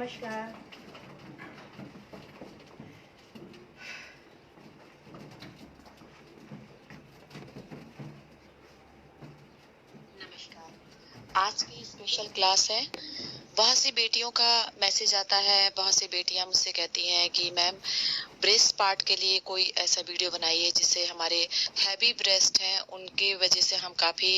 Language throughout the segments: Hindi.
नमस्कार। नमस्कार। आज की स्पेशल क्लास है। बहुत सी बेटियों का मैसेज आता है, बहुत सी बेटियां मुझसे कहती हैं कि मैम ब्रेस्ट पार्ट के लिए कोई ऐसा वीडियो बनाइए जिससे हमारे हैवी ब्रेस्ट हैं उनके वजह से हम काफ़ी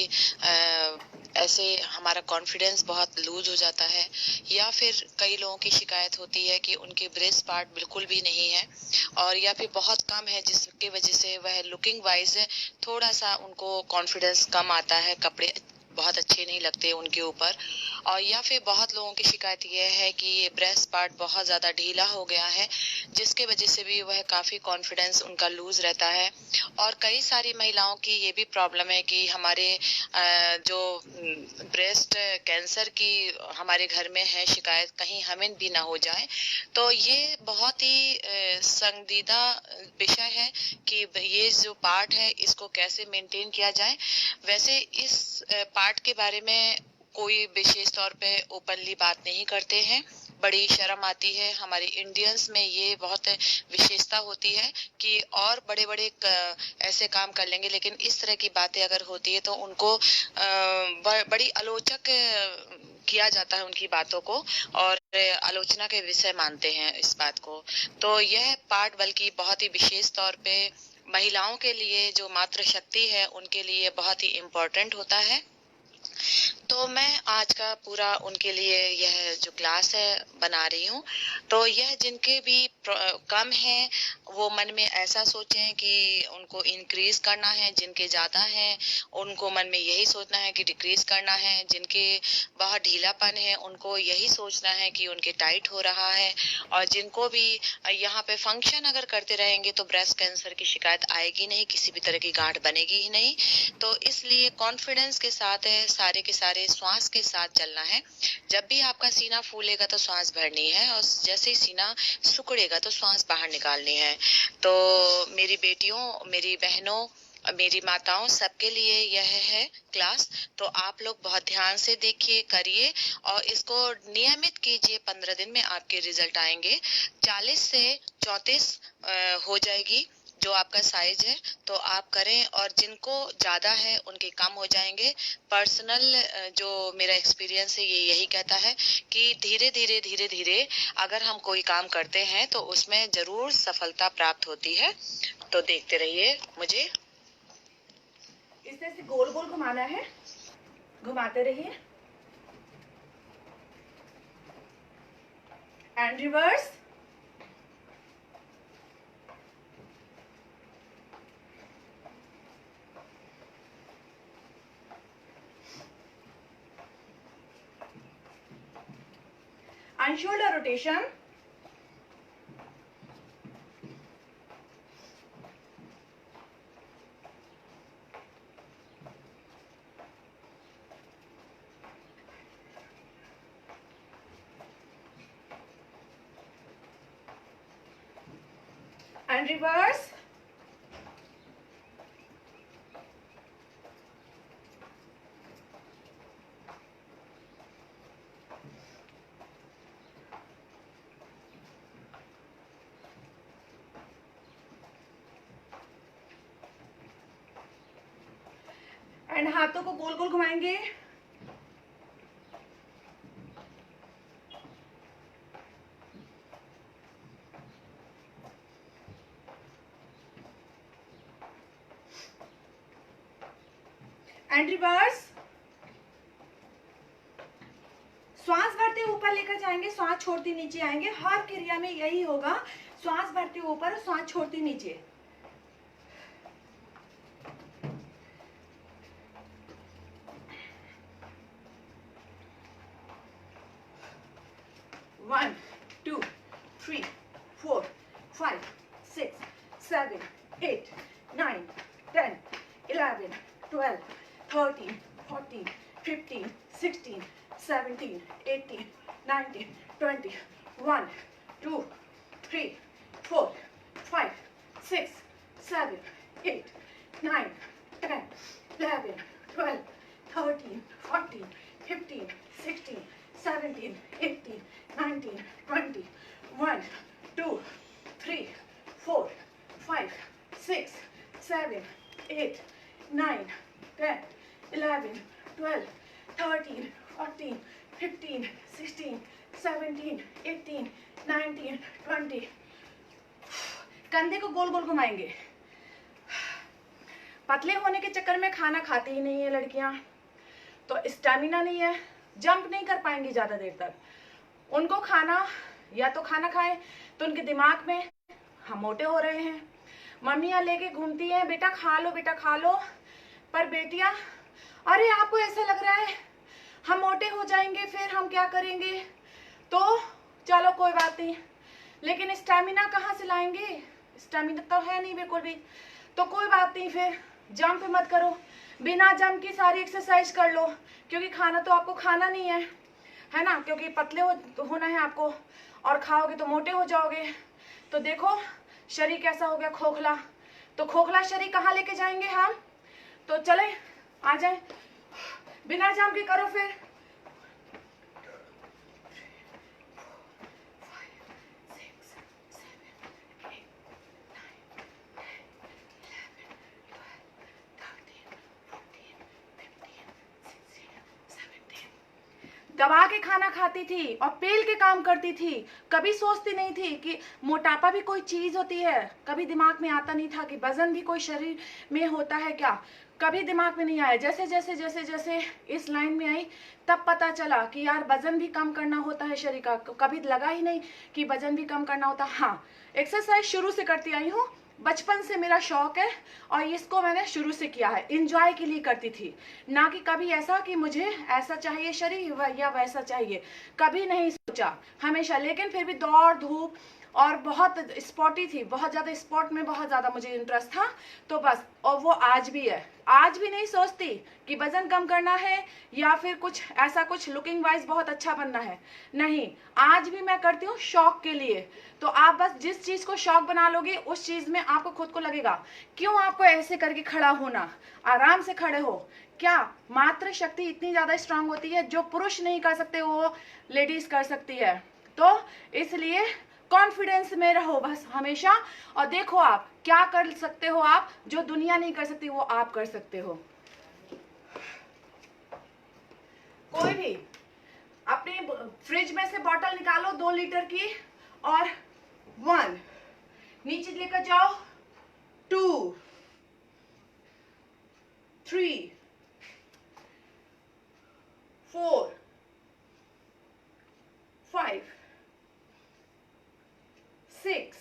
ऐसे हमारा कॉन्फिडेंस बहुत लूज हो जाता है, या फिर कई लोगों की शिकायत होती है कि उनके ब्रेस्ट पार्ट बिल्कुल भी नहीं है और या फिर बहुत कम है जिसकी वजह से वह लुकिंग वाइज थोड़ा सा उनको कॉन्फिडेंस कम आता है, कपड़े बहुत अच्छे नहीं लगते उनके ऊपर। और या फिर बहुत लोगों की शिकायत यह है कि ये ब्रेस्ट पार्ट बहुत ज़्यादा ढीला हो गया है जिसके वजह से भी वह काफ़ी कॉन्फिडेंस उनका लूज रहता है। और कई सारी महिलाओं की ये भी प्रॉब्लम है कि हमारे जो ब्रेस्ट कैंसर की हमारे घर में है शिकायत, कहीं हमें भी ना हो जाए। तो ये बहुत ही संजीदा विषय है कि ये जो पार्ट है इसको कैसे मेंटेन किया जाए। वैसे इस पार्ट के बारे में कोई विशेष तौर पे ओपनली बात नहीं करते हैं, बड़ी शर्म आती है। हमारे इंडियंस में ये बहुत विशेषता होती है कि और बड़े बड़े ऐसे काम कर लेंगे, लेकिन इस तरह की बातें अगर होती है तो उनको बड़ी आलोचक किया जाता है उनकी बातों को, और आलोचना के विषय मानते हैं इस बात को। तो यह पार्ट बल्कि बहुत ही विशेष तौर पे महिलाओं के लिए जो मातृ शक्ति है उनके लिए बहुत ही इम्पोर्टेंट होता है। तो मैं आज का पूरा उनके लिए यह जो क्लास है बना रही हूँ। तो यह जिनके भी कम है वो मन में ऐसा सोचें कि उनको इंक्रीज करना है, जिनके ज़्यादा हैं उनको मन में यही सोचना है कि डिक्रीज करना है, जिनके बहुत ढीलापन है उनको यही सोचना है कि उनके टाइट हो रहा है, और जिनको भी यहाँ पे फंक्शन अगर करते रहेंगे तो ब्रेस्ट कैंसर की शिकायत आएगी नहीं, किसी भी तरह की गांठ बनेगी ही नहीं। तो इसलिए कॉन्फिडेंस के साथ है, सारे के सारे श्वास के साथ चलना है। जब भी आपका सीना फूलेगा तो श्वास भरनी है, और जैसे ही सीना सिकुड़ेगा तो श्वास बाहर निकालनी है। तो मेरी बेटियों, मेरी बहनों, मेरी माताओं, सबके लिए यह है क्लास। तो आप लोग बहुत ध्यान से देखिए, करिए और इसको नियमित कीजिए। 15 दिन में आपके रिजल्ट आएंगे। 40 से 34 हो जाएगी जो आपका साइज है, तो आप करें। और जिनको ज्यादा है उनके कम हो जाएंगे। पर्सनल जो मेरा एक्सपीरियंस है ये यही कहता है कि धीरे धीरे धीरे धीरे अगर हम कोई काम करते हैं तो उसमें जरूर सफलता प्राप्त होती है। तो देखते रहिए मुझे। इस तरह से गोल गोल घुमाना है, घुमाते रहिए and reverse. And shoulder rotation. And reverse. And हाथों को गोल गोल घुमाएंगे। And reverse. श्वास भरते ऊपर लेकर जाएंगे, श्वास छोड़ते नीचे आएंगे। हर क्रिया में यही होगा, श्वास भरते ऊपर, श्वास छोड़ते नीचे। One, 2, 3, 4, 5, 6, 7, 8, 9, 10, 11, 12, 13, 14, 15, 16, 17, 18, 19, 20, 1, 2, 3, 4, 5, 6, 7, 8, 9, 10, 11, 12, 13, 14, 15, 16, 17, 18, 19, 7, 8, 9, 10, 11, 12, 13, 14, 15, 16, 17, 18, 19, 20. कंधे को गोल गोल घुमाएंगे। पतले होने के चक्कर में खाना खाती ही नहीं है लड़कियां, तो स्टैमिना नहीं है, जंप नहीं कर पाएंगी ज़्यादा देर तक। उनको खाना, या तो खाना खाएं तो उनके दिमाग में हम मोटे हो रहे हैं। मम्मियाँ लेके घूमती हैं, बेटा खा लो, बेटा खा लो, पर बेटियाँ, अरे आपको ऐसा लग रहा है हम मोटे हो जाएंगे, फिर हम क्या करेंगे? तो चलो कोई बात नहीं, लेकिन स्टैमिना कहाँ से लाएंगे? स्टैमिना तो है नहीं बिल्कुल भी, तो कोई बात नहीं, फिर जंप मत करो, बिना जंप की सारी एक्सरसाइज कर लो, क्योंकि खाना तो आपको खाना नहीं है ना, क्योंकि पतले होना है आपको, और खाओगे तो मोटे हो जाओगे। तो देखो शरीर कैसा हो गया, खोखला। तो खोखला शरीर कहाँ लेके जाएंगे हम? तो चले, आ जाए, बिना जंप के करो फिर। दबा के खाना खाती थी और पेल के काम करती थी, कभी सोचती नहीं थी कि मोटापा भी कोई चीज होती है। कभी दिमाग में आता नहीं था कि वजन भी कोई शरीर में होता है क्या, कभी दिमाग में नहीं आया। जैसे जैसे जैसे जैसे इस लाइन में आई तब पता चला कि यार वजन भी कम करना होता है शरीर का। कभी लगा ही नहीं कि वजन भी कम करना होता। हाँ, एक्सरसाइज शुरू से करती आई हूँ, बचपन से मेरा शौक है और इसको मैंने शुरू से किया है, एंजॉय के लिए करती थी, ना कि कभी ऐसा कि मुझे ऐसा चाहिए शरीर या वैसा चाहिए, कभी नहीं सोचा हमेशा। लेकिन फिर भी दौड़ धूप और बहुत स्पोर्टी थी, बहुत ज़्यादा स्पोर्ट में बहुत ज़्यादा मुझे इंटरेस्ट था, तो बस। और वो आज भी है, आज भी नहीं सोचती कि वजन कम करना है या फिर कुछ ऐसा, कुछ लुकिंग वाइज बहुत अच्छा बनना है, नहीं, आज भी मैं करती हूँ शौक के लिए। तो आप बस जिस चीज़ को शौक बना लोगे उस चीज़ में आपको खुद को लगेगा। क्यों आपको ऐसे करके खड़ा होना, आराम से खड़े हो। क्या मात्र शक्ति इतनी ज़्यादा स्ट्रांग होती है, जो पुरुष नहीं कर सकते वो लेडीज कर सकती है। तो इसलिए कॉन्फिडेंस में रहो बस हमेशा, और देखो आप क्या कर सकते हो, आप जो दुनिया नहीं कर सकती वो आप कर सकते हो। कोई भी अपने फ्रिज में से बॉटल निकालो 2 लीटर की, और 1 नीचे लेकर जाओ, 2, 3, 4, 5, 6,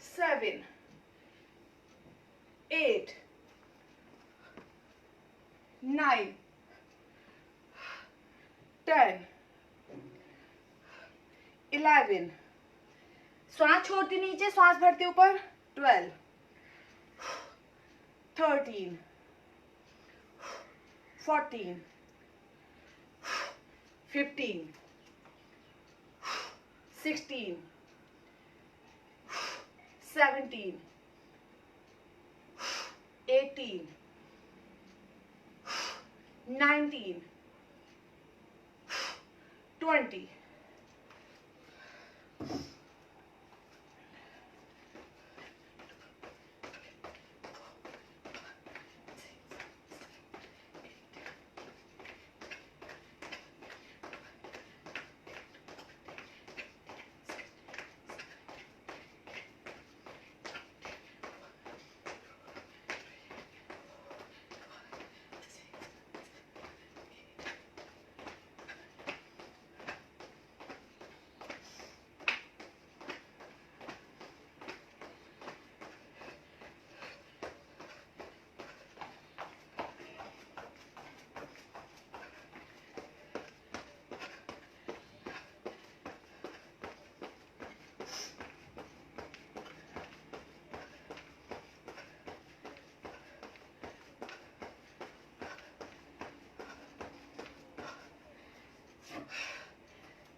7, 8, 9, 10, 11, श्वास छोड़ती नीचे, श्वास भरती ऊपर, 12, 13, 14, 15, 16, 17, 18, 19, 20.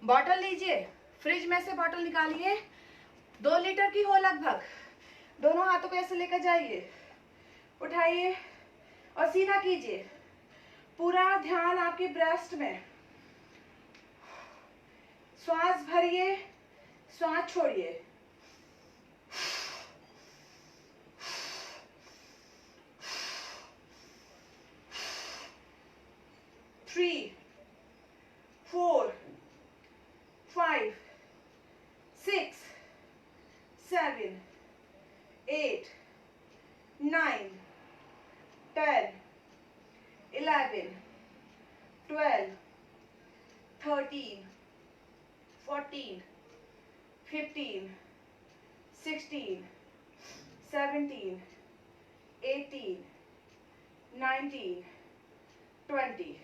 बॉटल लीजिए, फ्रिज में से बॉटल निकालिए, 2 लीटर की हो लगभग। दोनों हाथों को ऐसे लेकर जाइए, उठाइए और सीधा कीजिए। पूरा ध्यान आपके ब्रेस्ट में। श्वास भरिए, श्वास छोड़िए। 7, 8, 9, 10, 11, 12, 13, 14, 15, 16, 17, 18, 19, 20.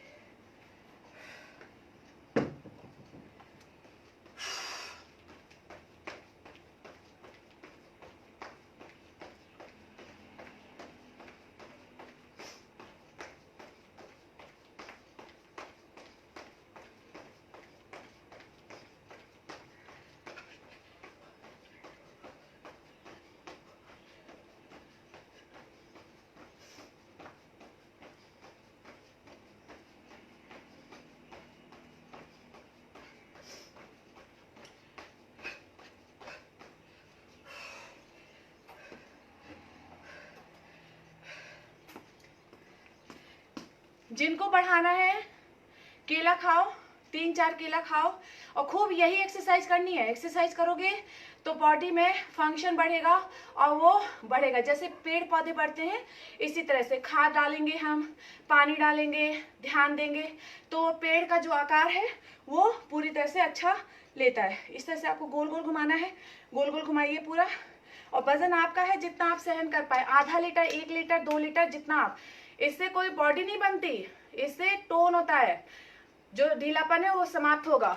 जिनको बढ़ाना है केला खाओ, 3-4 केला खाओ और खूब यही एक्सरसाइज करनी है। एक्सरसाइज करोगे तो बॉडी में फंक्शन बढ़ेगा और वो बढ़ेगा। जैसे पेड़ पौधे बढ़ते हैं इसी तरह से खाद डालेंगे, हम पानी डालेंगे, ध्यान देंगे तो पेड़ का जो आकार है वो पूरी तरह से अच्छा लेता है। इस तरह से आपको गोल गोल घुमाना है, गोल गोल घुमाइए पूरा। और वजन आपका है जितना आप सहन कर पाए, आधा लीटर, 1 लीटर, 2 लीटर, जितना आप। इससे कोई बॉडी नहीं बनती, इससे टोन होता है, जो ढीलापन है वो समाप्त होगा।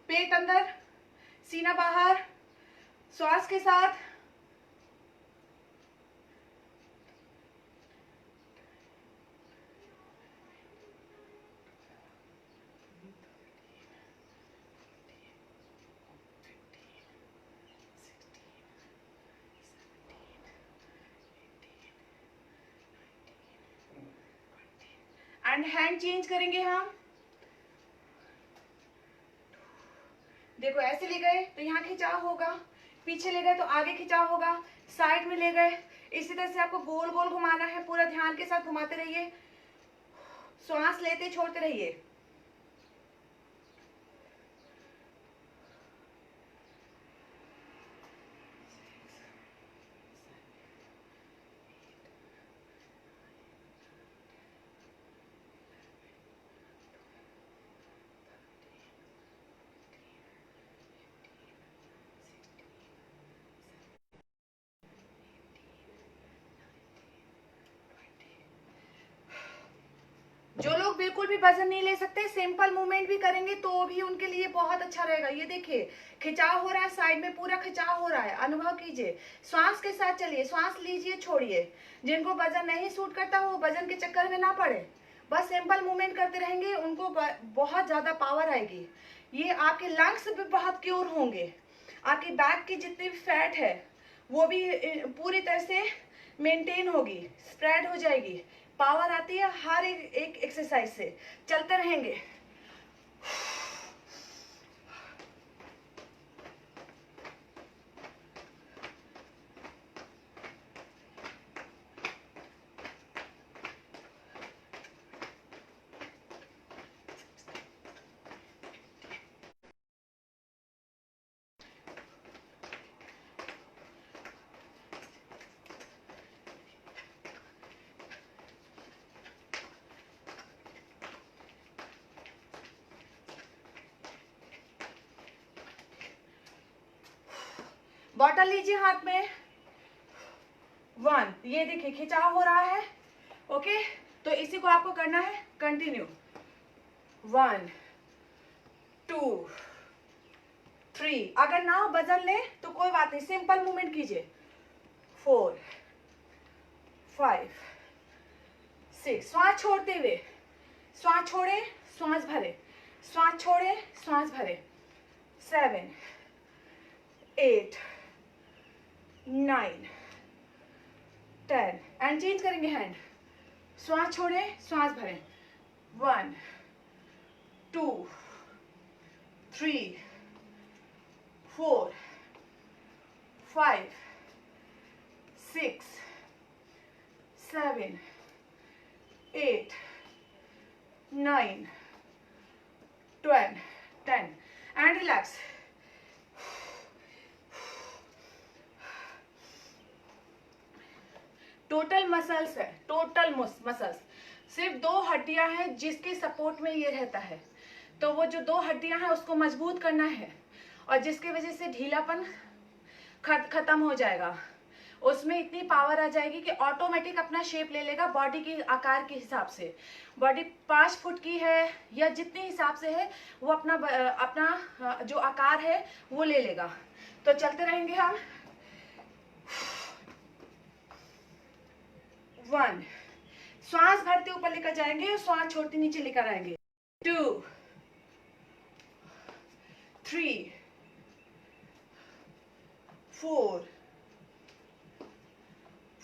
पेट अंदर, सीना बाहर, श्वास के साथ। एंड हैंड चेंज करेंगे हम। देखो ऐसे ले गए तो यहाँ खिंचाव होगा, पीछे ले गए तो आगे खिंचाव होगा, साइड में ले गए। इसी तरह से आपको गोल गोल घुमाना है, पूरा ध्यान के साथ घुमाते रहिए, श्वास लेते छोड़ते रहिए। जो लोग बिल्कुल भी वजन नहीं ले सकते, सिंपल मूवमेंट भी करेंगे तो भी उनके लिए बहुत अच्छा रहेगा। ये देखिए खिंचाव हो रहा है, साइड में पूरा खिंचाव हो रहा है, अनुभव कीजिए। श्वास के साथ चलिए, श्वास लीजिए, छोड़िए। जिनको वजन नहीं सूट करता वो वजन के चक्कर में ना पड़े, बस सिंपल मूवमेंट करते रहेंगे, उनको बहुत ज्यादा पावर आएगी। ये आपके लंग्स भी बहुत क्योर होंगे, आपकी बैक की जितनी भी फैट है वो भी पूरी तरह से मेंटेन होगी, स्प्रेड हो जाएगी। पावर आती है हर एक एक्सरसाइज से। चलते रहेंगे। बॉटल लीजिए हाथ में। 1, ये देखिए खिंचाव हो रहा है। ओके, तो इसी को आपको करना है कंटिन्यू। 1, 2, 3। अगर ना वजन ले तो कोई बात नहीं, सिंपल मूवमेंट कीजिए। 4, 5, 6। श्वास छोड़ते हुए, श्वास छोड़े, श्वास भरे, श्वास छोड़े, श्वास भरे। 7, 8, 9, 10। एंड चेंज करेंगे हैंड। श्वास छोड़े, श्वास भरें। 1, 2, 3, 4, 5, 6, 7, 8, 9, 12, 10 and relax. टोटल मसल्स है, टोटल मसल्स, सिर्फ 2 हड्डियां हैं जिसके सपोर्ट में ये रहता है। तो वो जो 2 हड्डियां हैं उसको मजबूत करना है और जिसके वजह से ढीलापन खत्म हो जाएगा। उसमें इतनी पावर आ जाएगी कि ऑटोमेटिक अपना शेप ले लेगा बॉडी के आकार के हिसाब से। बॉडी 5 फुट की है या जितने हिसाब से है वो अपना जो आकार है वो ले लेगा। तो चलते रहेंगे हम। 1, श्वास भरते ऊपर लेकर जाएंगे और श्वास छोड़ते नीचे लेकर आएंगे। 2, 3, 4,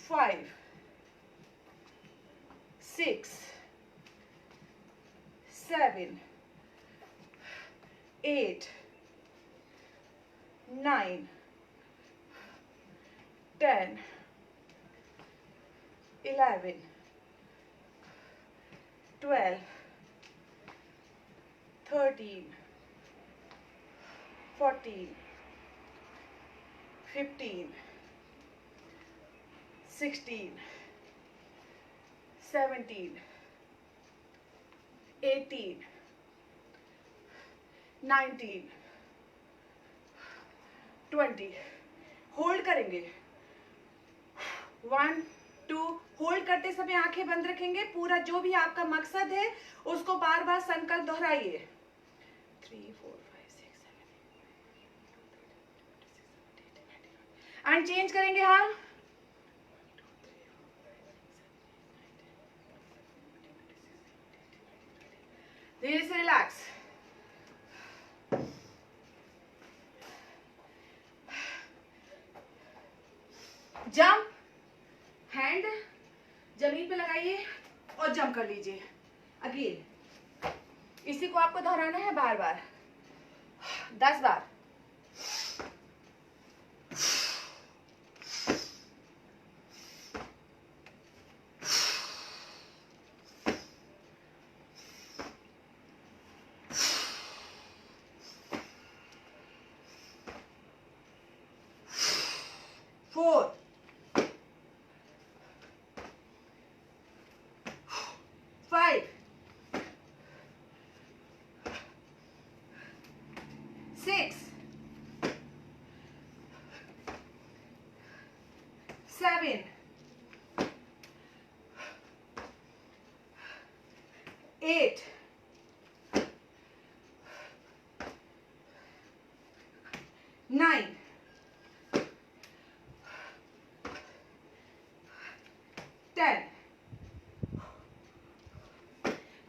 5, 6, 7, 8, 9, 10, 11, 12, 13, 14, 15, 16, 17, 18, 19, 20। होल्ड करेंगे। 1, 2, होल्ड करते समय आंखें बंद रखेंगे। पूरा जो भी आपका मकसद है उसको बार बार संकल्प दोहराइए। 3, 4, 5, 6, 7 एंड चेंज करेंगे हम। धीरे से रिलैक्स। जंप, हैंड जमीन पे लगाइए और जंप कर लीजिए। अगेन इसी को आपको दोहराना है बार बार, 10 बार। Four, 5, 6, 7, 8, 9, 10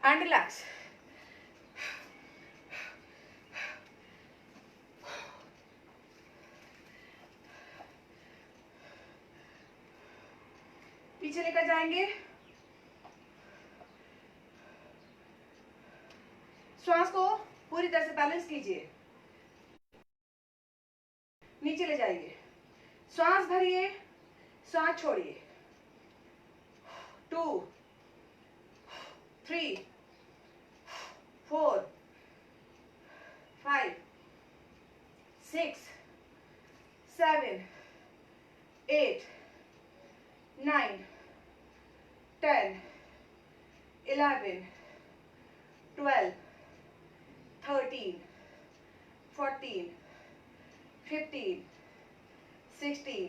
and relax. पीछे लेकर जाएंगे। श्वास को पूरी तरह से बैलेंस कीजिए। नीचे ले जाइए। श्वास भरिए, श्वास छोड़िए। 2, 3, 4, 5, 6, 7, 8, 9, 10, 11, 12, 13, 14, 15, 16,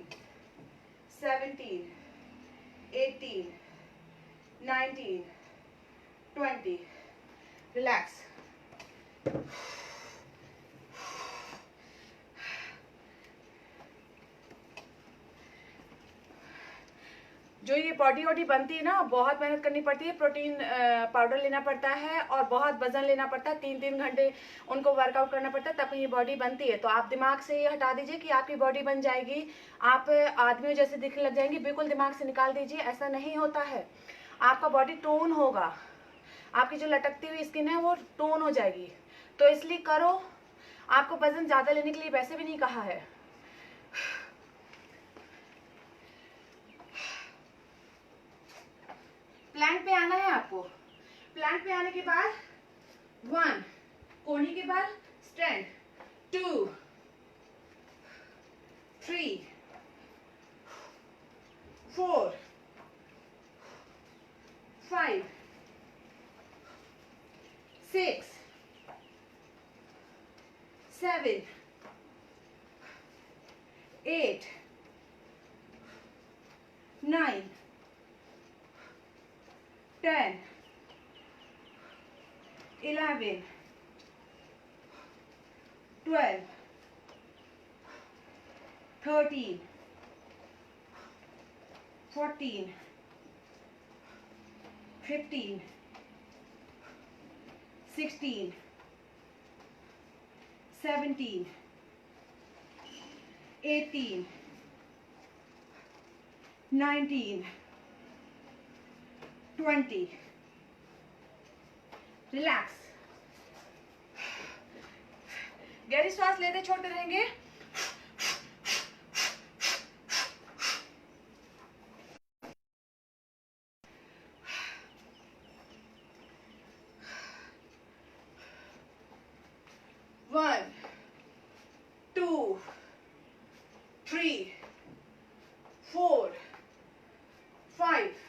17, 18, 19, 20. Relax. जो ये बॉडी वॉडी बनती है ना, बहुत मेहनत करनी पड़ती है। प्रोटीन पाउडर लेना पड़ता है और बहुत वजन लेना पड़ता है। 3-3 घंटे उनको वर्कआउट करना पड़ता है, तब ये बॉडी बनती है। तो आप दिमाग से ये हटा दीजिए कि आपकी बॉडी बन जाएगी, आप आदमियों जैसे दिखने लग जाएंगे। बिल्कुल दिमाग से निकाल दीजिए, ऐसा नहीं होता है। आपका बॉडी टोन होगा, आपकी जो लटकती हुई स्किन है वो टोन हो जाएगी। तो इसलिए करो। आपको वजन ज़्यादा लेने के लिए वैसे भी नहीं कहा है। प्लैंक पे आना है आपको। आपको। प्लैंक में आने के बाद 1, कोहनी के बाद स्टैंड, 2, 3, 4, 5, 6, 7, 8, 9, 10, 11, 12, 13, 14, 15, 16, 17, 18, 19, 20. रिलैक्स। गहरी सांस लेते छोड़ते रहेंगे। One, 2, 3, 4, 5,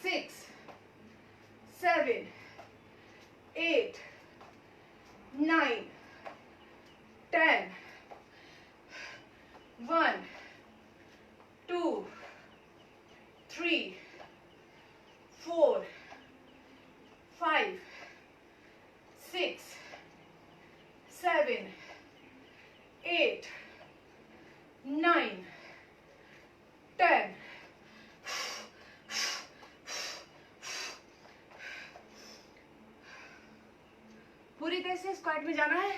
6, 7, 8, 9, 10. 1, 2, 3, 4, 5, 6, 7, 8, 9, 10. पूरी तरह से स्क्वाट में जाना है।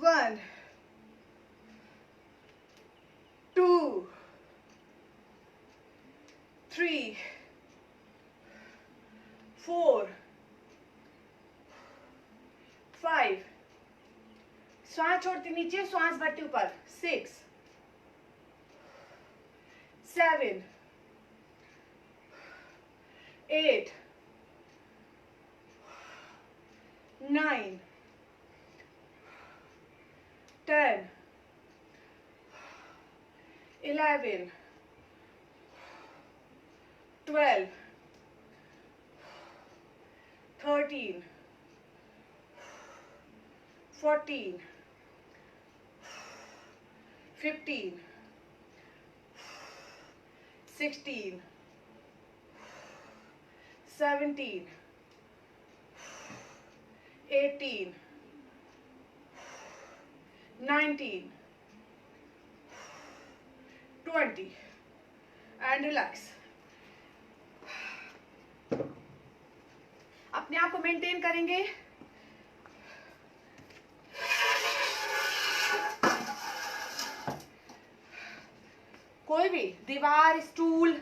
1, 2, 3, 4, 5. श्वास छोड़ते नीचे, श्वास भरते ऊपर। 6, 7, 8, 9, 10, 11, 12, 13, 14, 15, 16, 17, 18, 19, 20. And relax. अपने आप को मेंटेन करेंगे। कोई भी दीवार, स्टूल,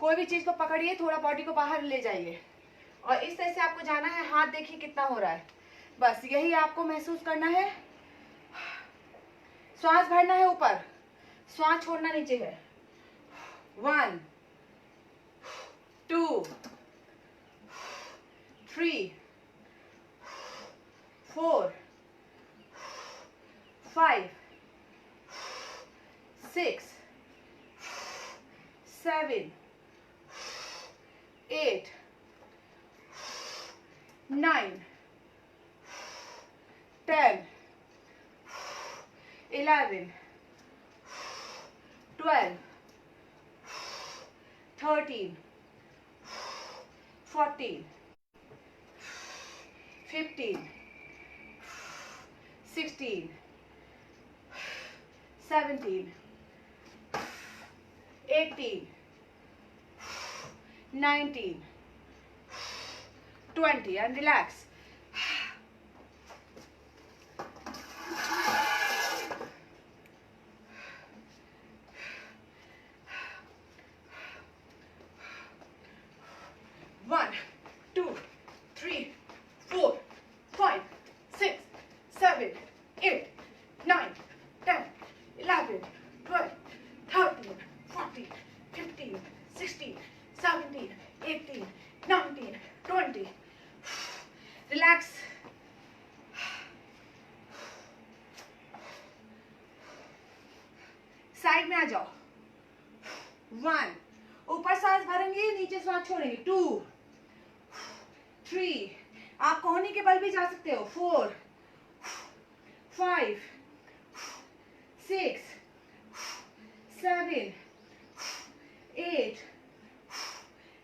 कोई भी चीज को पकड़िए, थोड़ा बॉडी को बाहर ले जाइए और इस तरह से आपको जाना है। हाथ देखिए कितना हो रहा है, बस यही आपको महसूस करना है। श्वास भरना है ऊपर, श्वास छोड़ना नीचे है। 1, 2, 3, 4, 5, 6, 7, 8, 9, 10, 11, 12, 13, 14, 15, 16, 17, 18, 19, 20. And relax. One, 2, 3, 4, 5, 6, 7, 8, 9, 10, 11, 12, 13, 14, 15, 16, 17, 18, 1, ऊपर सांस भरेंगे, नीचे सांस छोड़ेंगे, 2, 3, आप कोहनी के बल भी जा सकते हो, 4, 5, 6, 7, 8,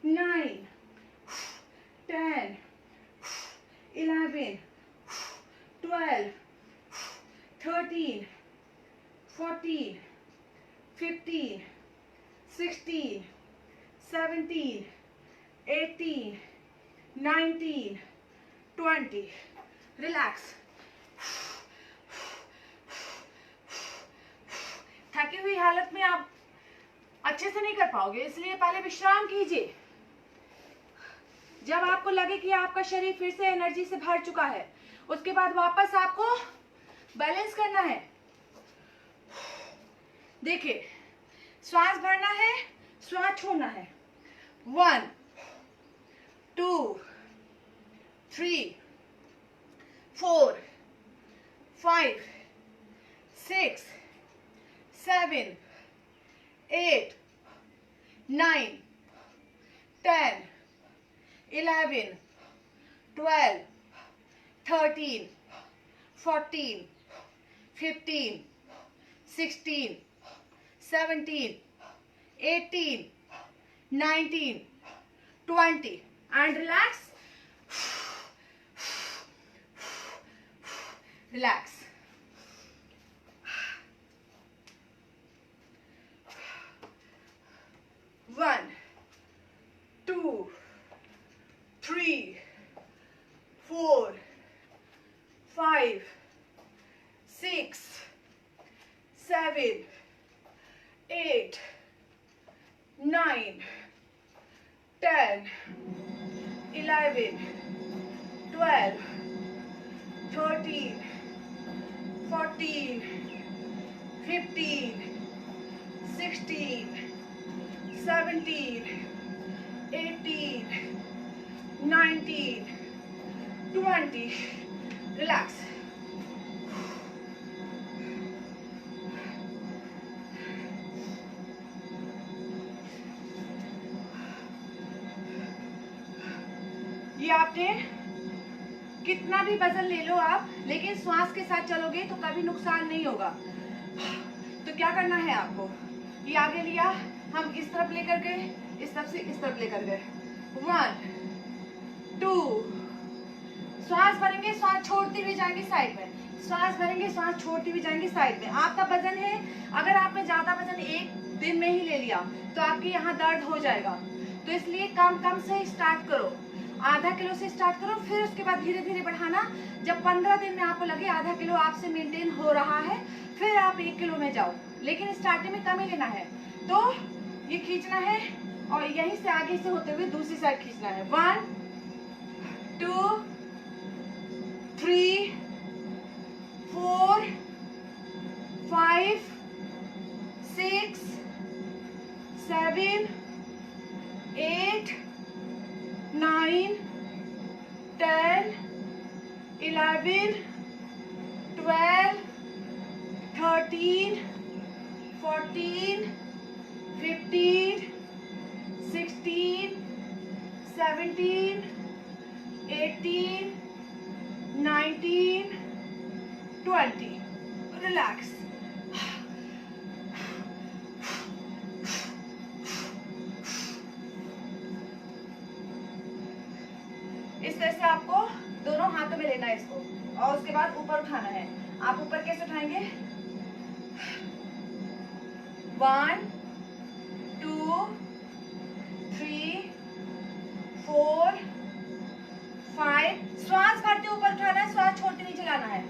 9, 10, 11, 12, 13, 14, 15, 16, 17, 18, 19, 20. Relax. थकी हुई हालत में आप अच्छे से नहीं कर पाओगे, इसलिए पहले विश्राम कीजिए। जब आपको लगे कि आपका शरीर फिर से एनर्जी से भर चुका है, उसके बाद वापस आपको बैलेंस करना है। देखिए, श्वास भरना है, श्वास छोड़ना है। 1, 2, 3, 4, 5, 6, 7, 8, 9, 10, 11, 12, 13, 14, 15, 16, 17, 18, 19, 20, and relax. Relax. One, 2, 3, 4, 5, 6, 7, 8, 9, 10, 11, 12, 13, 14, 15, 16, 17, 18, 19, 20. Relax. ये आपने कितना भी वजन ले लो आप, लेकिन श्वास के साथ चलोगे तो कभी नुकसान नहीं होगा। तो क्या करना है आपको, ये आगे लिया, हम इस तरफ लेकर गए, इस तरफ से इस तरफ लेकर गए। 1, 2, श्वास भरेंगे, श्वास छोड़ते हुए जाएंगे साइड में, श्वास भरेंगे, श्वास छोड़ते हुए जाएंगे साइड में। आपका वजन है, अगर आपने ज्यादा वजन एक दिन में ही ले लिया तो आपके यहाँ दर्द हो जाएगा। तो इसलिए कम कम से स्टार्ट करो, आधा किलो से स्टार्ट करो, फिर उसके बाद धीरे धीरे बढ़ाना। जब 15 दिन में आपको लगे आधा किलो आपसे मेंटेन हो रहा है, फिर आप 1 किलो में जाओ, लेकिन स्टार्टिंग में कम ही लेना है। तो ये खींचना है और यहीं से आगे से होते हुए दूसरी साइड खींचना है। 1, 2, 3, 4, 5, 6, 7, 8, 9, 10, 11, 12, 13, 14, 15, 16, 17, 18, 19, 20. Relax. इस तरह से आपको दोनों हाथों में लेना है इसको, और उसके बाद ऊपर उठाना है। आप ऊपर कैसे उठाएंगे? 1, 2, 3, 4, 5. श्वास भरते ऊपर उठाना है, श्वास छोड़ते नीचे लाना है।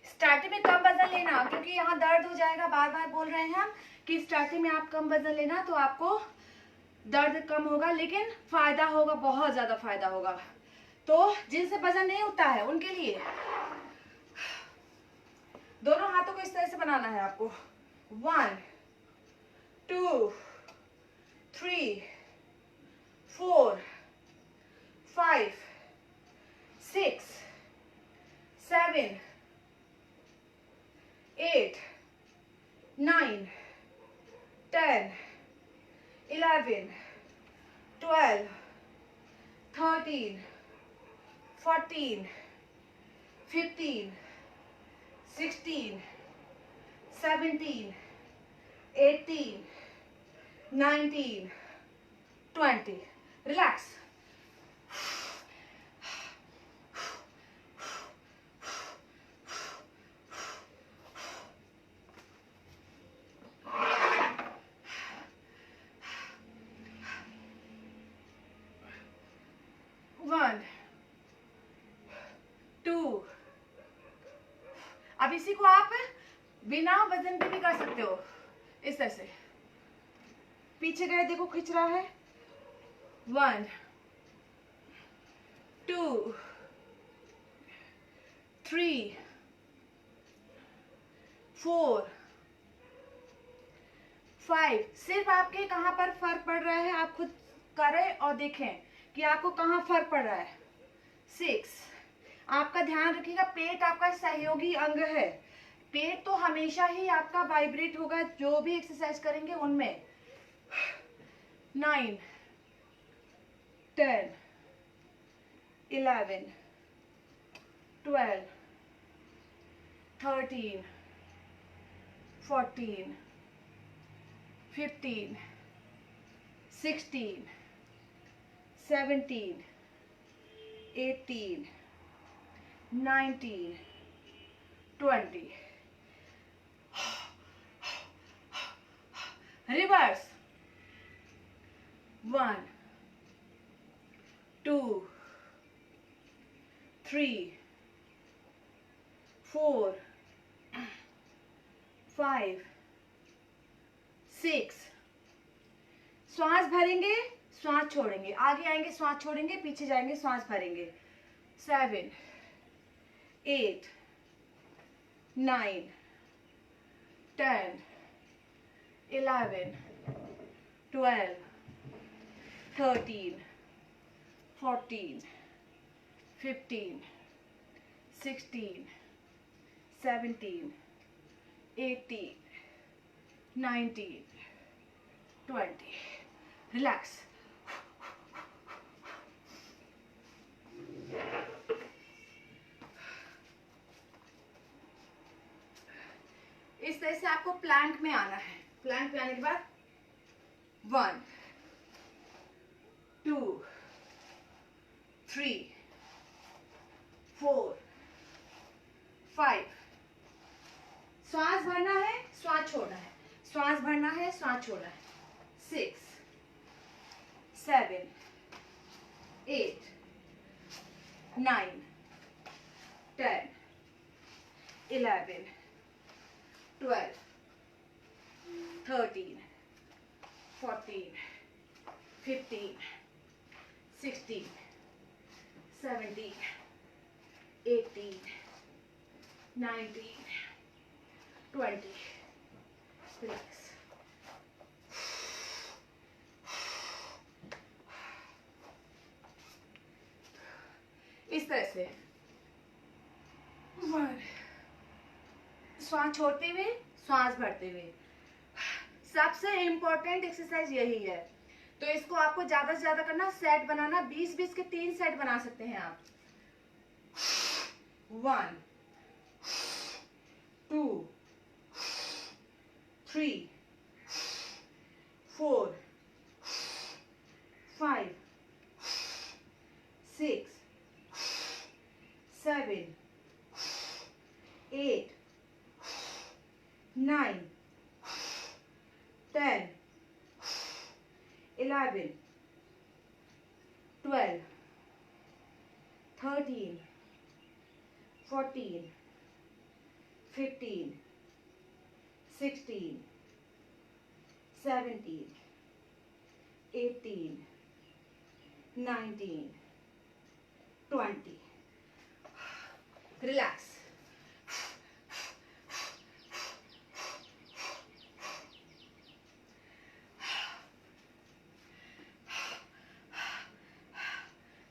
स्टार्टिंग में कम वजन लेना, क्योंकि यहाँ दर्द हो जाएगा। बार बार बोल रहे हैं हम कि स्टार्टिंग में आप कम वजन लेना, तो आपको दर्द कम होगा, लेकिन फायदा होगा, बहुत ज्यादा फायदा होगा। तो जिनसे वजन नहीं उठता है उनके लिए को इस तरह से बनाना है आपको। 1 2 3 4 5 6 7 8 9 10 11 12 13 14 15 16 17 18 19 20. Relax. One, two. अब इसी को आप बिना वजन के भी कर सकते हो, इस तरह से। पीछे गए, देखो खींच रहा है। 1 2 3 4 5। सिर्फ आपके कहाँ पर फर्क पड़ रहा है आप खुद करें और देखें कि आपको कहाँ फर्क पड़ रहा है। 6। आपका ध्यान रखिएगा, पेट आपका सहयोगी अंग है। पेट तो हमेशा ही आपका वाइब्रेट होगा जो भी एक्सरसाइज करेंगे उनमें। 9 10 11 12 13 14 15 16 17 18 19 20। रिवर्स। 1 2 3 4 5 6। श्वास भरेंगे, श्वास छोड़ेंगे, आगे आएंगे, श्वास छोड़ेंगे, पीछे जाएंगे, श्वास भरेंगे। 7 8 9 10 11 12 13 14 15 16 17 18 19 20। रिलैक्स। इस तरह से आपको प्लैंक में आना है। प्लैंक में आने के बाद 1 2 3 4 5। श्वास भरना है, श्वास छोड़ना है, श्वास भरना है, श्वास छोड़ना है। 6 7 8 9 10 11 12 13 14 15 16 17 18 19 20। Relax. इस तरह से श्वास छोड़ते हुए, श्वास भरते हुए। सबसे इम्पोर्टेंट एक्सरसाइज यही है, तो इसको आपको ज्यादा से ज्यादा करना। सेट बनाना 20-20 के 3 सेट बना सकते हैं आप। 1 2 3 4 5 6 7 8 9 10 11 12 13 14 15 16 17 18 19 20। रिलैक्स।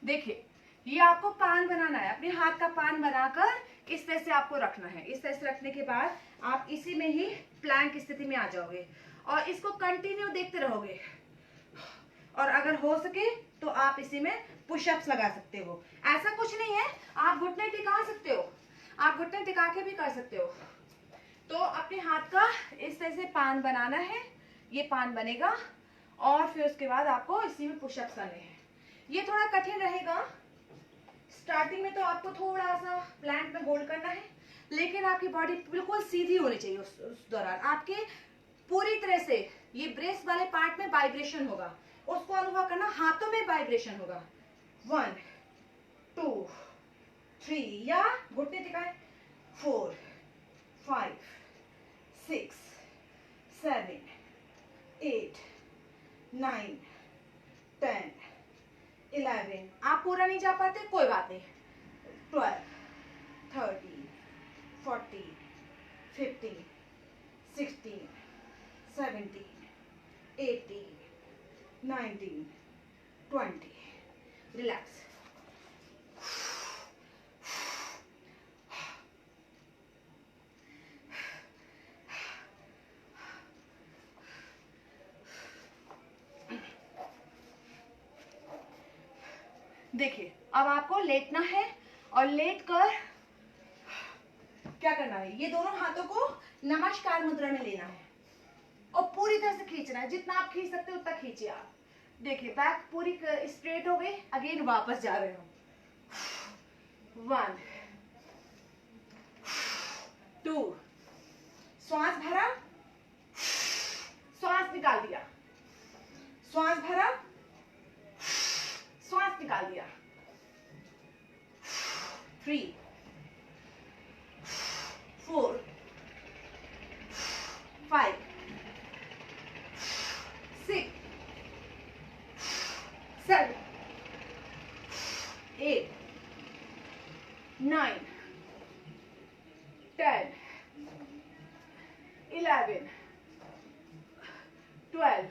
देखिए, ये आपको पान बनाना है, अपने हाथ का पान बनाकर इस तरह से आपको रखना है। इस तरह से रखने के बाद आप इसी में ही प्लैंक स्थिति में आ जाओगे और इसको कंटिन्यू देखते रहोगे। और अगर हो सके तो आप इसी में पुशअप्स लगा सकते हो। ऐसा कुछ नहीं है, आप घुटने टिका सकते हो, आप घुटने टिका के भी कर सकते हो। तो अपने हाथ का इस तरह से पान बनाना है, ये पान बनेगा और फिर उसके बाद आपको इसी में पुशअप्स करने हैं। ये थोड़ा कठिन रहेगा, स्टार्टिंग में तो आपको थोड़ा सा प्लैंक में होल्ड करना है, लेकिन आपकी बॉडी बिल्कुल सीधी होनी चाहिए। उस दौरान आपके पूरी तरह से ये ब्रेस्ट वाले पार्ट में वाइब्रेशन होगा, उसको अनुभव करना, हाथों में वाइब्रेशन होगा। 1 2 3 या घुटने टिकाए, 4 5 6 7 8 9 10 11। आप पूरा नहीं जा पाते कोई बात नहीं, 12 13 14 15 16 17 18 19 20। रिलैक्स। देखिए, अब आपको लेटना है और लेट कर क्या करना है, ये दोनों हाथों को नमस्कार मुद्रा में लेना है और पूरी तरह से खींचना है। जितना आप खींच सकते हो उतना खींचिए आप। देखिए, बैक पूरी स्ट्रेट हो गई, अगेन वापस जा रहे हो। 1 2, श्वास भरा, श्वास निकाल दिया, श्वास भरा, श्वास निकाल दिया। 3 4 5 6 7 8 9 10 11 12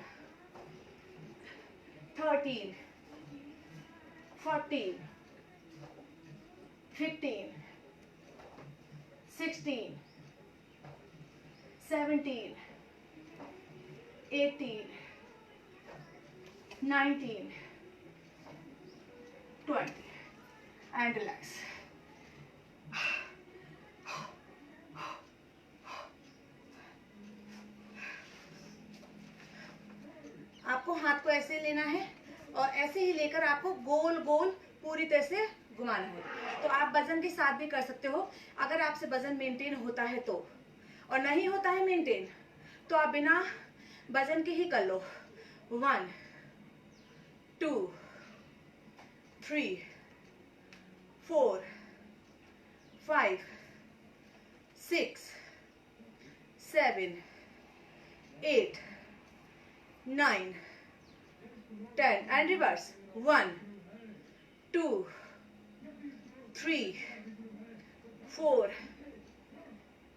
13 14 15 16 17 18 19 20 and relax. आपको हाथ को ऐसे लेना है और ऐसे ही लेकर आपको गोल गोल पूरी तरह से घुमाना है। तो आप वजन के साथ भी कर सकते हो, अगर आपसे वजन मेंटेन होता है तो, और नहीं होता है मेंटेन तो आप बिना वजन के ही कर लो। 1 2 3 4 5 6 7 8 9 10 and reverse. 1 2 3 4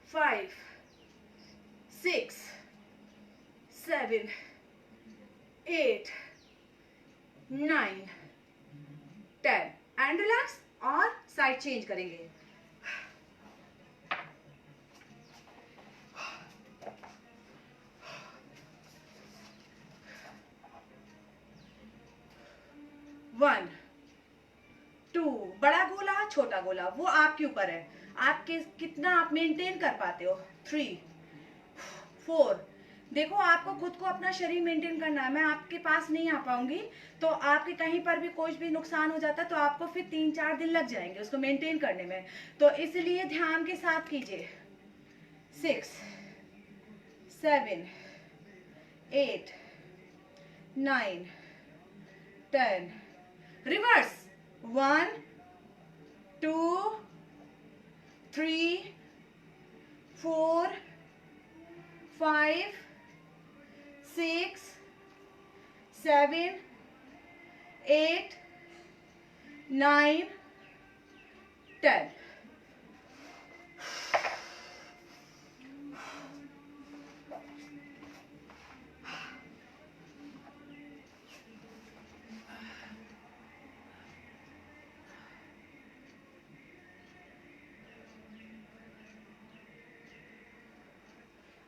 5 6 7 8 9 10 and relax। और साइड चेंज करेंगे। वन टू, बड़ा गोला छोटा गोला वो आपके ऊपर है, आपके कितना आप मेंटेन कर पाते हो। 3 4, देखो आपको खुद को अपना शरीर मेंटेन करना है, मैं आपके पास नहीं आ पाऊंगी तो आपके कहीं पर भी कुछ भी नुकसान हो जाता है तो आपको फिर 3-4 दिन लग जाएंगे उसको मेंटेन करने में, तो इसलिए ध्यान के साथ कीजिए। 6 7 8 9 10, रिवर्स। 1 2 3 4 5 6 7 8 9 10।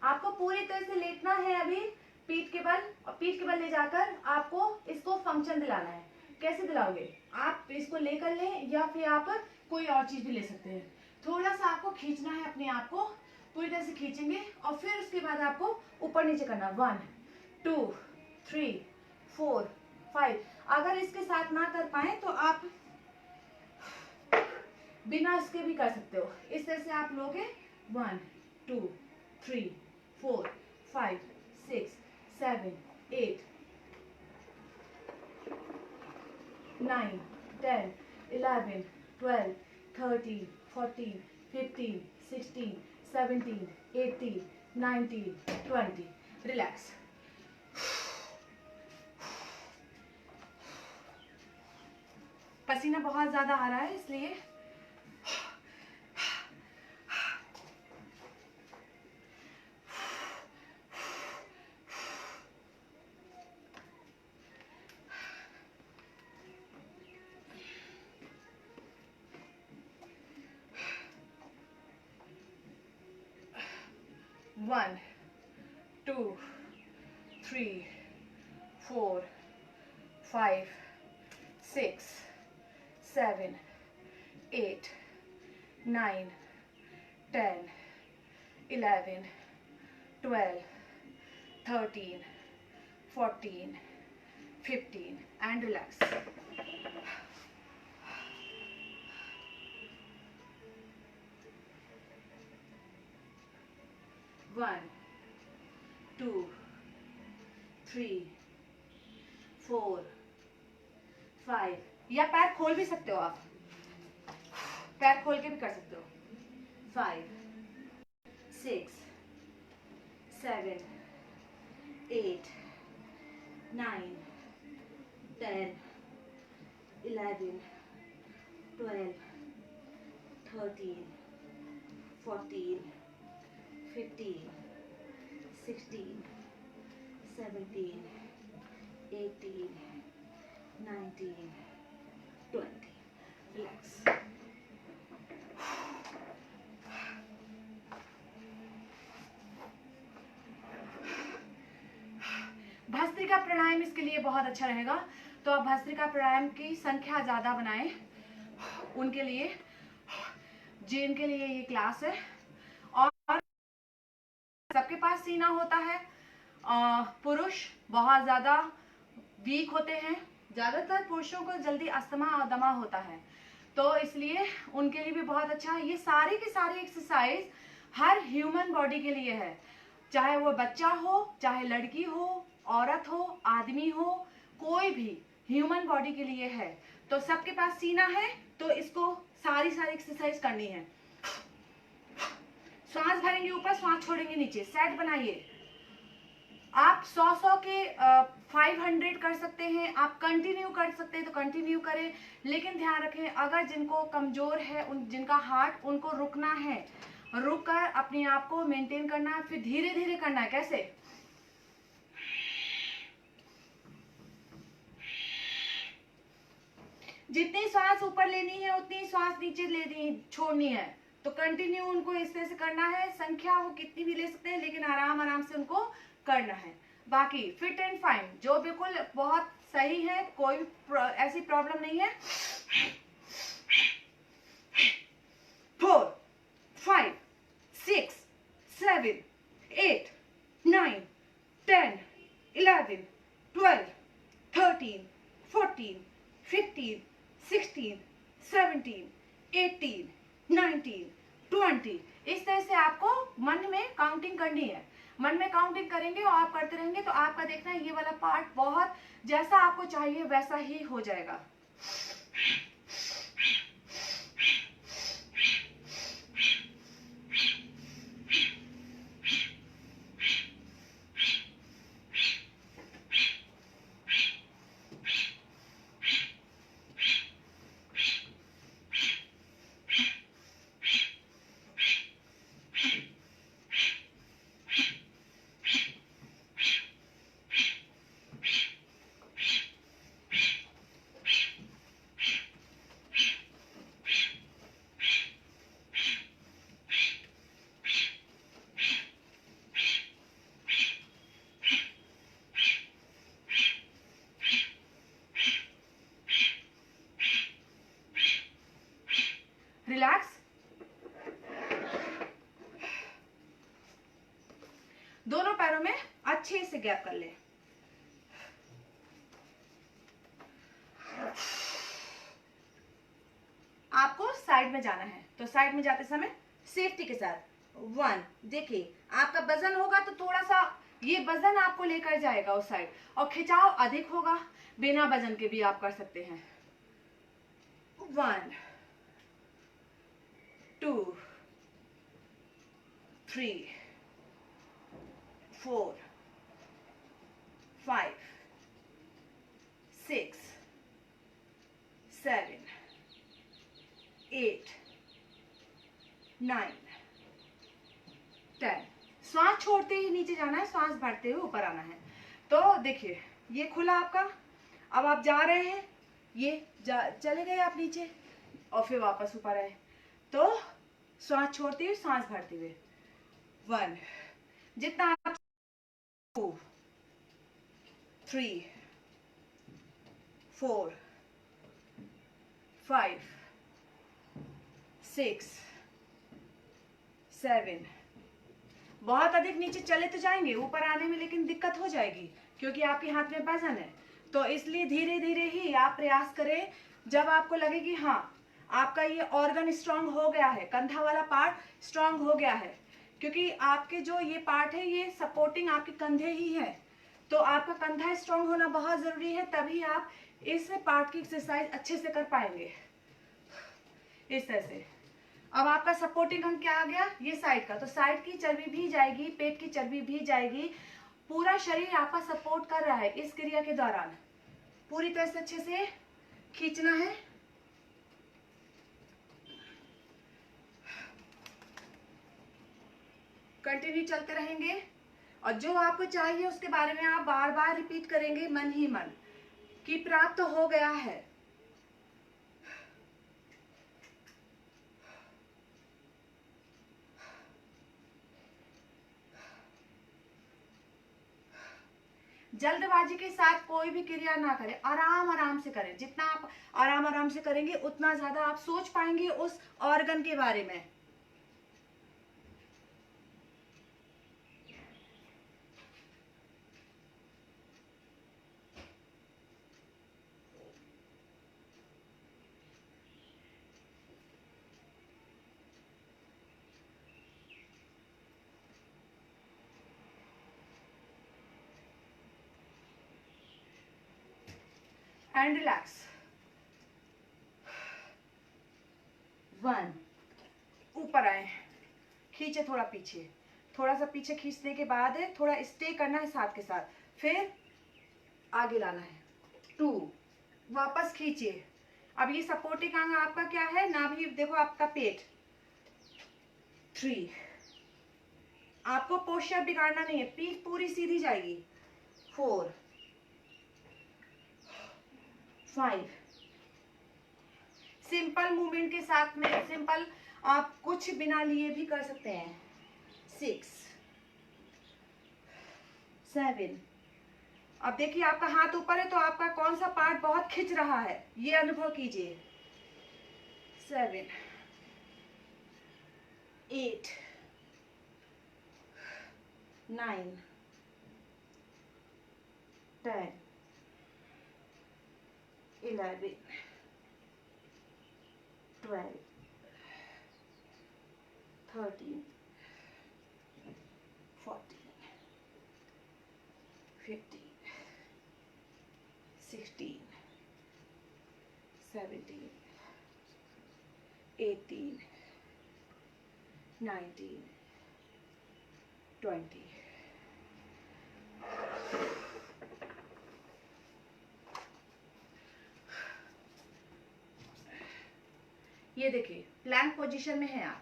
आपको पूरी तरह से लेटना है अभी पीठ के बल, और पीठ के बल ले जाकर आपको इसको फंक्शन दिलाना है। कैसे दिलाओगे? आप इसको लेकर लें या फिर आप कोई और चीज भी ले सकते हैं। थोड़ा सा आपको खींचना है, अपने आप को पूरी तरह से खींचेंगे और फिर उसके बाद आपको ऊपर नीचे करना। 1 2 3 4 5। अगर इसके साथ ना कर पाए तो आप बिना इसके भी कर सकते हो। इस तरह से आप लोगे 1 2 3 4 5 6 7 8 9 10 11 12 13 14 15 16 17 18 19 20। रिलैक्स। पसीना बहुत ज्यादा आ रहा है इसलिए One, 2 3 4 5 6 7 8 9 10 11 12 13 14 15 and relax. One, 2 3 4 5। या पैर खोल भी सकते हो आप, पैर खोल के भी कर सकते हो। 5 6 7 8 9 10 11 12 13 14 15 16 17 18 19 20। Relax. भस्त्रिका प्राणायाम इसके लिए बहुत अच्छा रहेगा। तो आप भस्त्रिका प्राणायाम की संख्या ज्यादा बनाएं उनके लिए, जिनके लिए ये क्लास है। और सबके पास सीना होता है। पुरुष बहुत ज्यादा वीक होते हैं, ज्यादातर पुरुषों को जल्दी अस्थमा और दमा होता है, तो इसलिए उनके लिए भी बहुत अच्छा है। ये सारी की सारी एक्सरसाइज हर ह्यूमन बॉडी के लिए है, चाहे वो बच्चा हो, चाहे लड़की हो, औरत हो, आदमी हो, कोई भी ह्यूमन बॉडी के लिए है। तो सबके पास सीना है तो इसको सारी एक्सरसाइज करनी है। सांस भरेंगे ऊपर, सांस छोड़ेंगे नीचे, सेट बनाइए। आप 100 के 500 कर सकते हैं, आप कंटिन्यू कर सकते हैं तो कंटिन्यू करें, लेकिन ध्यान रखें अगर जिनको कमजोर है, जिनका हार्ट, उनको रुकना है, रुक कर अपने आप को मेंटेन करना है, फिर धीरे धीरे करना है। कैसे? जितनी सांस ऊपर लेनी है उतनी सांस नीचे लेनी छोड़नी है। तो कंटिन्यू उनको इस तरह से करना है। संख्या वो कितनी भी ले सकते हैं, लेकिन आराम आराम से उनको करना है। बाकी फिट एंड फाइन, जो बिल्कुल बहुत सही है, कोई ऐसी प्रॉब्लम नहीं है। 4 5 6 7 8 9 10 11 12 13 14 15 16 17 18 19 20। इस तरह से आपको मन में काउंटिंग करनी है। मन में काउंटिंग करेंगे और आप करते रहेंगे तो आपका देखना ये वाला पार्ट बहुत जैसा आपको चाहिए वैसा ही हो जाएगा। दोनों पैरों में अच्छे से गैप कर ले। आपको साइड में जाना है, तो साइड में जाते समय सेफ्टी के साथ 1। देखिए आपका वजन होगा तो थोड़ा सा ये वजन आपको लेकर जाएगा उस साइड, और खिंचाव अधिक होगा, बिना वजन के भी आप कर सकते हैं। 1 2 3 4 5 6 7 8 9 10। श्वास छोड़ते ही नीचे जाना है, श्वास भरते हुए ऊपर आना है। तो देखिए ये खुला आपका, अब आप जा रहे हैं, ये चले गए आप नीचे और फिर वापस ऊपर आए। तो श्वास छोड़ते हुए सांस भरते हुए 1, जितना आप 2 3 4 5 6 7। बहुत अधिक नीचे चले तो जाएंगे, ऊपर आने में लेकिन दिक्कत हो जाएगी क्योंकि आपके हाथ में वजन है। तो इसलिए धीरे धीरे ही आप प्रयास करें। जब आपको लगे कि हाँ आपका ये ऑर्गन स्ट्रांग हो गया है, कंधा वाला पार्ट स्ट्रांग हो गया है, क्योंकि आपके जो ये पार्ट है ये सपोर्टिंग आपके कंधे ही है, तो आपका कंधा स्ट्रांग होना बहुत जरूरी है, तभी आप इस पार्ट की एक्सरसाइज अच्छे से कर पाएंगे। इस तरह से अब आपका सपोर्टिंग अंग क्या आ गया, ये साइड का, तो साइड की चर्बी भी जाएगी, पेट की चर्बी भी जाएगी, पूरा शरीर आपका सपोर्ट कर रहा है। इस क्रिया के दौरान पूरी तरह से अच्छे से खींचना है। कंटिन्यू चलते रहेंगे और जो आपको चाहिए उसके बारे में आप बार बार रिपीट करेंगे मन ही मन कि प्राप्त हो गया है। जल्दबाजी के साथ कोई भी क्रिया ना करें, आराम आराम से करें। जितना आप आराम आराम से करेंगे उतना ज्यादा आप सोच पाएंगे उस ऑर्गन के बारे में। And relax. 1, ऊपर आए, खींचे थोड़ा पीछे, थोड़ा सा पीछे खींचने के बाद है थोड़ा स्टे करना है साथ के साथ, फिर आगे लाना है। 2, वापस खींचिए। अब ये सपोर्टिंग अंग आपका क्या है, नाभि, देखो आपका पेट। 3, आपको पोस्चर बिगाड़ना नहीं है, पीठ पूरी सीधी जाएगी। 4 5, सिंपल मूवमेंट के साथ में, सिंपल आप कुछ बिना लिए भी कर सकते हैं। 6 7। अब देखिए आपका हाथ ऊपर है तो आपका कौन सा पार्ट बहुत खिंच रहा है ये अनुभव कीजिए। 7 8 9 10 11 12 13 14 15 16 17 18 19 20। ये देखिए प्लैंक पोजीशन में है आप।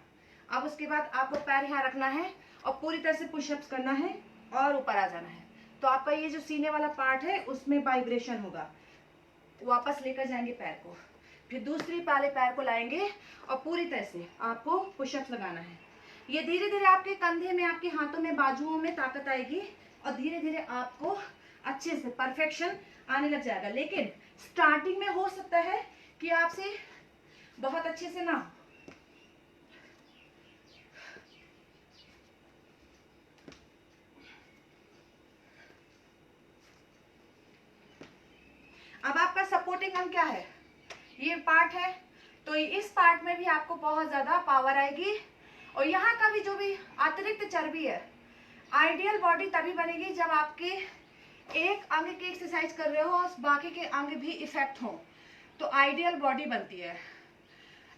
अब उसके बाद आपको पैर यहाँ रखना है और पूरी तरह से पुशअप्स करना है और ऊपर आ जाना है। तो आपका ये जो सीने वाला पार्ट है उसमें वाइब्रेशन होगा। वापस लेकर जाएंगे पैर को, फिर दूसरी वाले पैर को लाएंगे और पूरी तरह से आपको पुशअप्स लगाना है। ये धीरे धीरे आपके कंधे में, आपके हाथों में, बाजुओं में ताकत आएगी और धीरे धीरे आपको अच्छे से परफेक्शन आने लग जाएगा। लेकिन स्टार्टिंग में हो सकता है कि आपसे बहुत अच्छे से ना हो। सपोर्टिंग अंग क्या है, ये पार्ट है, तो इस पार्ट में भी आपको बहुत ज्यादा पावर आएगी। और यहाँ का भी जो भी अतिरिक्त चर्बी है, आइडियल बॉडी तभी बनेगी जब आपके एक अंग की एक्सरसाइज कर रहे हो और बाकी के अंग भी इफेक्ट हो, तो आइडियल बॉडी बनती है।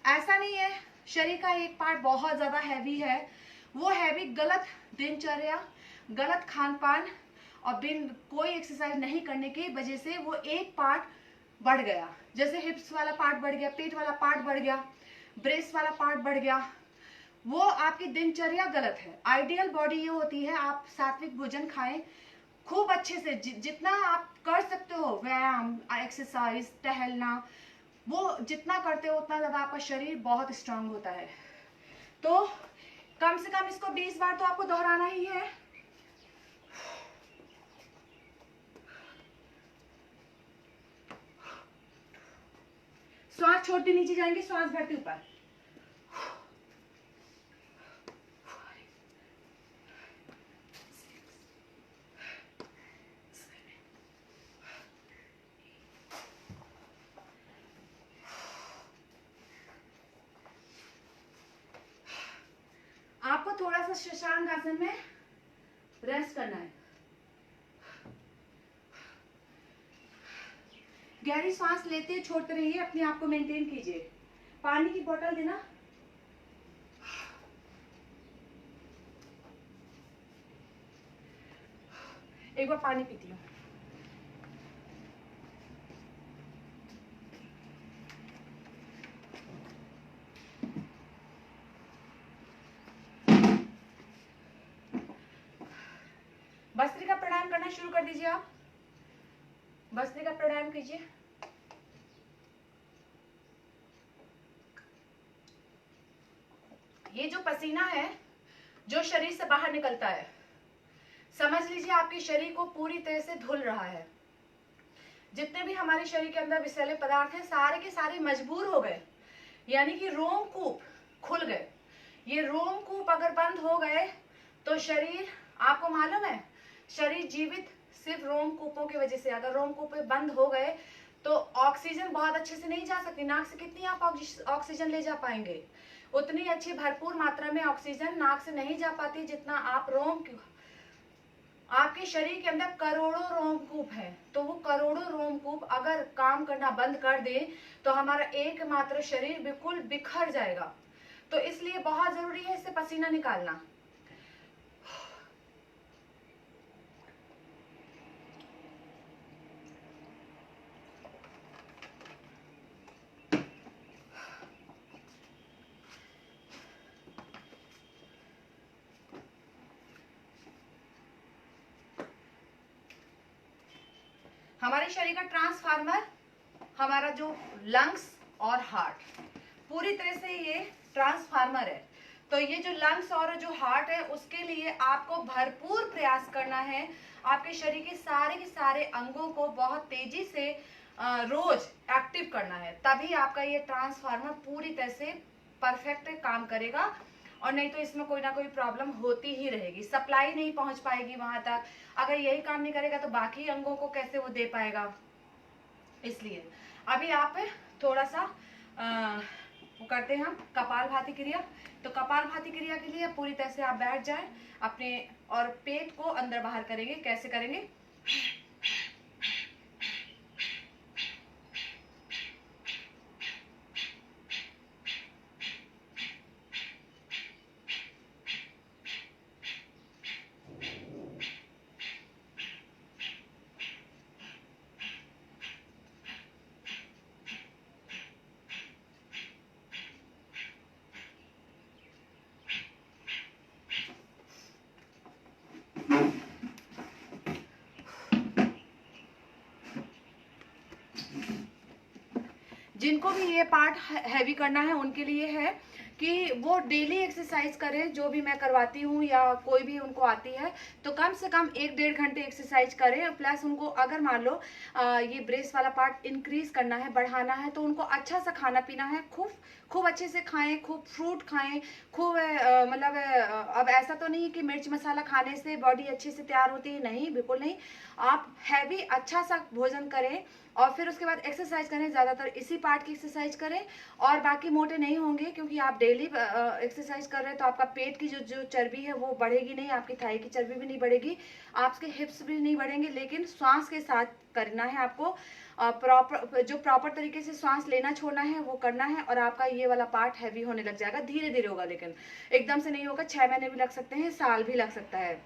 ऐसा नहीं है शरीर का एक पार्ट बहुत ज्यादा हैवी है, वो हैवी गलत दिनचर्या, गलत खान पान और बिन कोई एक्सरसाइज नहीं करने की वजह से वो एक पार्ट बढ़ गया। जैसे हिप्स वाला पार्ट बढ़ गया, पेट वाला पार्ट बढ़ गया, ब्रेस्ट वाला पार्ट बढ़ गया, वो आपकी दिनचर्या गलत है। आइडियल बॉडी ये होती है आप सात्विक भोजन खाएं खूब अच्छे से, जितना आप कर सकते हो व्यायाम, एक्सरसाइज, टहलना, वो जितना करते हो उतना ज्यादा आपका शरीर बहुत स्ट्रांग होता है। तो कम से कम इसको 20 बार तो आपको दोहराना ही है। श्वास छोड़ते नीचे जाएंगे, श्वास भरते ऊपर। आपको थोड़ा सा शशांक आसन में रेस्ट करना है। गहरी सांस लेते छोड़ते रहिए, अपने आप को मेंटेन कीजिए। पानी की बोतल देना। एक बार पानी पीती हूँ। भस्त्रिका प्राणायाम करना शुरू कर दीजिए। आप भस्त्रिका प्राणायाम कीजिए। ये जो पसीना है जो शरीर से बाहर निकलता है, समझ लीजिए आपके शरीर को पूरी तरह से धुल रहा है। जितने भी हमारे शरीर के अंदर विषैले पदार्थ हैं सारे के सारे मजबूर हो गए, यानी कि रोमकूप खुल गए। ये रोमकूप अगर बंद हो गए तो शरीर, आपको मालूम है शरीर जीवित सिर्फ रोमकूपों की वजह से। अगर रोमकूप बंद हो गए तो ऑक्सीजन बहुत अच्छे से नहीं जा सकती। नाक से कितनी आप ऑक्सीजन ले जा पाएंगे, उतनी अच्छी भरपूर मात्रा में ऑक्सीजन नाक से नहीं जा पाती जितना आपके शरीर के अंदर करोड़ों रोमकूप है, तो वो करोड़ों रोमकूप अगर काम करना बंद कर दे तो हमारा एकमात्र शरीर बिल्कुल बिखर जाएगा। तो इसलिए बहुत जरूरी है इससे पसीना निकालना। हमारे शरीर का ट्रांसफार्मर, हमारा जो लंग्स और हार्ट, पूरी तरह से ये ट्रांसफार्मर है। तो ये जो लंग्स और जो हार्ट है उसके लिए आपको भरपूर प्रयास करना है। आपके शरीर के सारे अंगों को बहुत तेजी से रोज एक्टिव करना है, तभी आपका ये ट्रांसफार्मर पूरी तरह से परफेक्ट काम करेगा। और नहीं तो इसमें कोई ना कोई प्रॉब्लम होती ही रहेगी, सप्लाई नहीं पहुंच पाएगी वहां तक। अगर यही काम नहीं करेगा तो बाकी अंगों को कैसे वो दे पाएगा। इसलिए अभी आप थोड़ा सा वो करते हैं हम कपालभाति क्रिया। तो कपालभाति क्रिया के लिए पूरी तरह से आप बैठ जाएं अपने, और पेट को अंदर बाहर करेंगे। कैसे करेंगे, जिनको भी ये पार्ट हैवी करना है उनके लिए है कि वो डेली एक्सरसाइज करें, जो भी मैं करवाती हूँ या कोई भी उनको आती है तो कम से कम 1-1.5 घंटे एक्सरसाइज करें। प्लस उनको अगर मान लो ये ब्रेस्ट वाला पार्ट इंक्रीज करना है, बढ़ाना है, तो उनको अच्छा सा खाना पीना है, खूब खूब अच्छे से खाएं, खूब फ्रूट खाएं, खूब मतलब अब ऐसा तो नहीं कि मिर्च मसाला खाने से बॉडी अच्छे से तैयार होती है, नहीं, बिल्कुल नहीं। आप हैवी अच्छा सा भोजन करें और फिर उसके बाद एक्सरसाइज करें, ज़्यादातर इसी पार्ट की एक्सरसाइज करें। और बाकी मोटे नहीं होंगे क्योंकि आप डेली एक्सरसाइज कर रहे हैं, तो आपका पेट की जो जो चर्बी है वो बढ़ेगी नहीं, आपकी थाई की चर्बी भी नहीं बढ़ेगी, आपके हिप्स भी नहीं बढ़ेंगे। लेकिन श्वास के साथ करना है आपको, प्रॉपर तरीके से सांस लेना छोड़ना है वो करना है, और आपका ये वाला पार्ट हैवी होने लग जाएगा। धीरे धीरे होगा, लेकिन एकदम से नहीं होगा। 6 महीने भी लग सकते हैं, साल भी लग सकता है।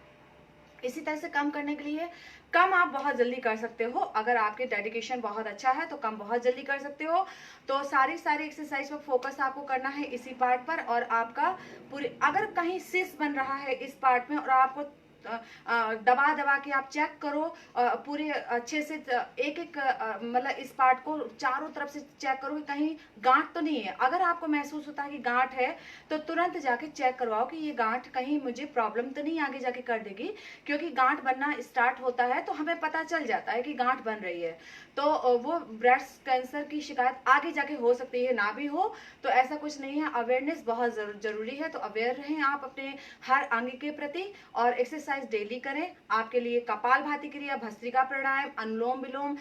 इसी तरह से कम करने के लिए कम आप बहुत जल्दी कर सकते हो। अगर आपके डेडिकेशन बहुत अच्छा है तो कम बहुत जल्दी कर सकते हो। तो सारी एक्सरसाइज पर फोकस आपको करना है इसी पार्ट पर। और आपका पूरे अगर कहीं सिस बन रहा है इस पार्ट में और आपको दबा दबा के आप चेक करो पूरे अच्छे से, एक एक मतलब इस पार्ट को चारों तरफ से चेक करो कि कहीं गांठ तो नहीं है। अगर आपको महसूस होता है कि गांठ है तो तुरंत जाके चेक करवाओ कि ये गांठ कहीं मुझे प्रॉब्लम तो नहीं आगे जाके कर देगी। क्योंकि गांठ बनना स्टार्ट होता है तो हमें पता चल जाता है कि गांठ बन रही है, तो वो ब्रेस्ट कैंसर की शिकायत आगे जाके हो सकती है, ना भी हो तो ऐसा कुछ नहीं है। अवेयरनेस बहुत जरूरी है, तो अवेयर रहें आप अपने हर अंग के प्रति और एक्सरसाइज डेली करें। आपके लिए कपाल भाती क्रिया, भस्त्रिका प्राणायाम, अनुलोम विलोम,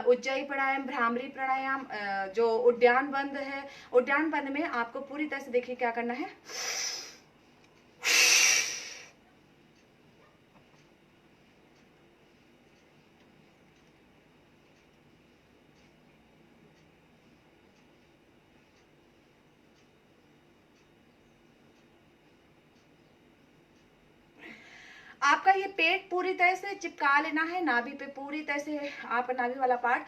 उज्जयी प्राणायाम, भ्रामरी प्राणायाम, जो उद्यान बंद है, उद्यान बंद में आपको पूरी तरह से देखिए क्या करना है। आपका ये पेट पूरी तरह से चिपका लेना है नाभि पे, पूरी तरह से आपका नाभि वाला पार्ट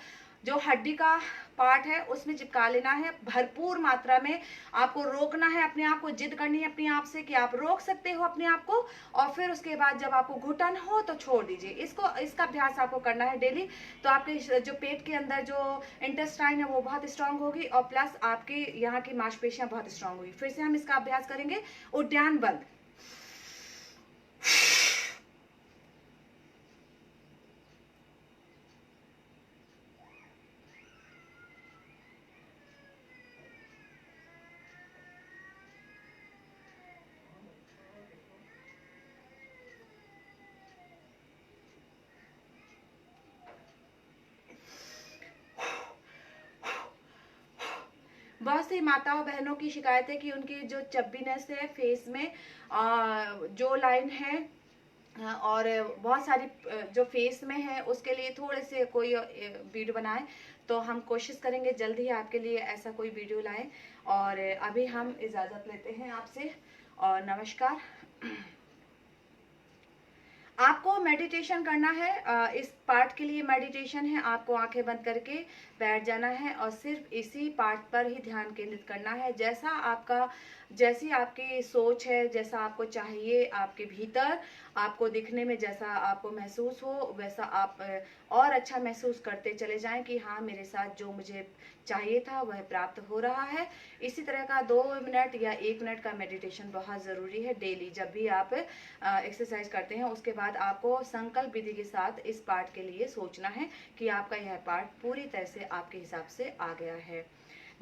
जो हड्डी का पार्ट है उसमें चिपका लेना है। भरपूर मात्रा में आपको रोकना है, अपने आप को जिद करनी है अपने आप से कि आप रोक सकते हो अपने आप को। और फिर उसके बाद जब आपको घुटन हो तो छोड़ दीजिए इसका अभ्यास आपको करना है डेली। तो आपके जो पेट के अंदर जो इंटेस्टाइन है वो बहुत स्ट्रांग होगी और प्लस आपकी यहाँ की मांसपेशियां बहुत स्ट्रांग होगी। फिर से हम इसका अभ्यास करेंगे, उद्यान बंद। बहुत सी माताओं बहनों की शिकायत है कि उनकी जो चब्बीनेस है फेस में, जो लाइन है, और बहुत सारी जो फेस में है उसके लिए थोड़े से कोई वीडियो बनाए। तो हम कोशिश करेंगे जल्द ही आपके लिए ऐसा कोई वीडियो लाएं। और अभी हम इजाज़त लेते हैं आपसे और नमस्कार। आपको मेडिटेशन करना है, इस पार्ट के लिए मेडिटेशन है। आपको आंखें बंद करके बैठ जाना है और सिर्फ इसी पार्ट पर ही ध्यान केंद्रित करना है। जैसी आपकी सोच है, जैसा आपको चाहिए आपके भीतर, आपको दिखने में जैसा आपको महसूस हो वैसा आप और अच्छा महसूस करते चले जाएं कि हाँ मेरे साथ जो मुझे चाहिए था वह प्राप्त हो रहा है। इसी तरह का 2 मिनट या 1 मिनट का मेडिटेशन बहुत ज़रूरी है डेली। जब भी आप एक्सरसाइज करते हैं उसके बाद आपको संकल्प विधि के साथ इस पार्ट के लिए सोचना है कि आपका यह पार्ट पूरी तरह से आपके हिसाब से आ गया है।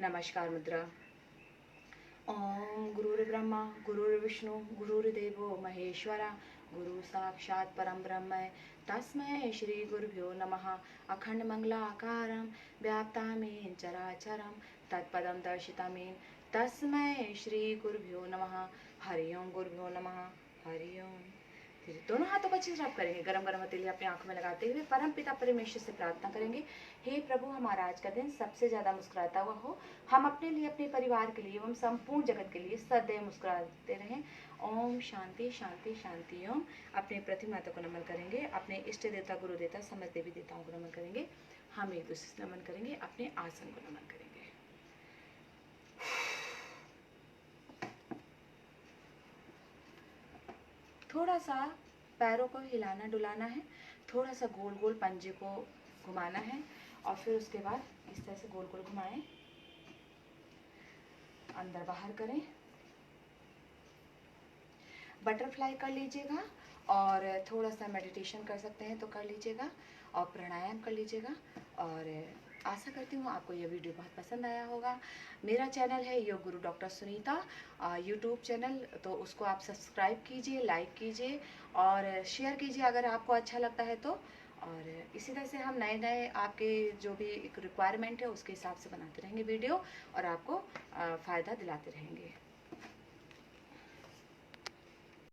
नमस्कार मुद्रा। ओम गुरुर्ब्रह्मा गुरुर्विष्णु गुरुर्देवो महेश्वरा गुरु साक्षात् परम ब्रह्म तस्मै श्री गुरुभ्यो नमः। अखंड मंगलाकारं व्याप्तामीन चराचरं तत्पदं दर्शितामीन तस्मै श्री गुरुभ्यो नमः। हरि ओम गुरुभ्यो नमः। हरि ओम। फिर दोनों हाथों को अच्छे से रब करेंगे, गरम गरम हथेली अपनी आंखों में लगाते हुए परम पिता परमेश्वर से प्रार्थना करेंगे, हे प्रभु हमारा आज का दिन सबसे ज्यादा मुस्कुराता हुआ हो। हम अपने लिए, अपने परिवार के लिए एवं संपूर्ण जगत के लिए सदैव मुस्कुराते रहें। ओम शांति शांति शांति ओम। अपने पृथ्वी माता को नमन करेंगे, अपने इष्ट देवता गुरु देवता समस्त देवी देवताओं को नमन करेंगे। हम एक दूसरे से नमन करेंगे, अपने आसन को नमन करेंगे। थोड़ा सा पैरों को हिलाना डुलाना है, थोड़ा सा गोल गोल पंजे को घुमाना है और फिर उसके बाद इस तरह से गोल गोल घुमाएं, अंदर बाहर करें, बटरफ्लाई कर लीजिएगा, और थोड़ा सा मेडिटेशन कर सकते हैं तो कर लीजिएगा, और प्राणायाम कर लीजिएगा। और आशा करती हूँ आपको यह वीडियो बहुत पसंद आया होगा। मेरा चैनल है yoga guru doctor Sunita YouTube channel, तो उसको आप सब्सक्राइब कीजिए, लाइक कीजिए और शेयर कीजिए अगर आपको अच्छा लगता है तो। और इसी तरह से हम नए नए आपके जो भी एक रिक्वायरमेंट है उसके हिसाब से बनाते रहेंगे वीडियो, और आपको फ़ायदा दिलाते रहेंगे।